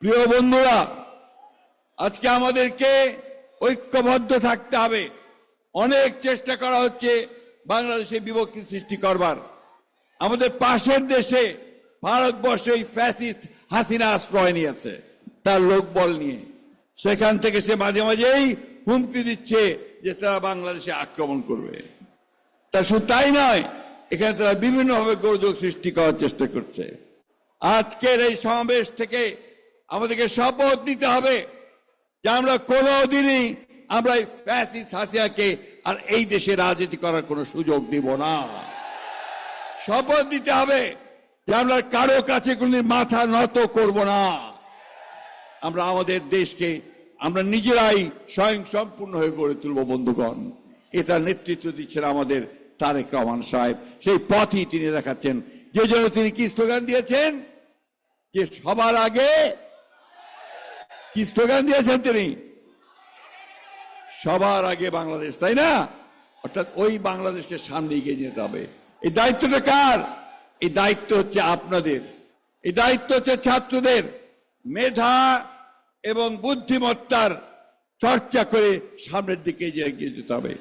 প্রিয় বন্ধুরা, আজকে আমাদেরকে ঐক্যবদ্ধ থাকতে হবে। অনেক চেষ্টা করা হচ্ছে বাংলাদেশে বিভক্তি সৃষ্টি করবার। আমাদের পাশের দেশে ভারতবর্ষে এই ফ্যাসিস্ট হাসিনা আশ্রয় নিয়েছে তার লোকবল নিয়ে। সেখান থেকে সে মাঝে মাঝেই হুমকি দিচ্ছে যে তারা বাংলাদেশে আক্রমণ করবে। তা শুধু তাই নয়, এখানে তারা বিভিন্নভাবে গোলযোগ সৃষ্টি করার চেষ্টা করছে। আজকের এই সমাবেশ থেকে আমাদেরকে শপথ নিতে হবে যে আমরা কোনোদিনই আমরা এই ফ্যাসিস্ট হাসিনাকে আর এই দেশে রাজনীতি করার কোনো সুযোগ দিব না। শপথ দিতে হবে যে আমরা কারো কাছে কোনদিন মাথা নত করব না। আমরা আমাদের দেশকে আমরা নিজেরাই স্বয়ং সম্পূর্ণ হয়ে গড়ে তুলব। বন্ধুগণ, এটা নেতৃত্ব দিচ্ছেন আমাদের তারেক রহমান সাহেব। সেই পথই তিনি দেখাচ্ছেন, যে জন্য তিনি কি স্লোগান দিয়েছেন, যে সবার আগে কি স্লোগান দিয়েছেন তিনি, সবার আগে বাংলাদেশ, তাই না? অর্থাৎ ওই বাংলাদেশকে সামনে এগিয়ে যেতে হবে। এই দায়িত্বটা কার? এই দায়িত্ব হচ্ছে আপনাদের, এই দায়িত্ব হচ্ছে ছাত্রদের। মেধা এবং বুদ্ধিমত্তার চর্চা করে সামনের দিকে এগিয়ে যেতে হবে।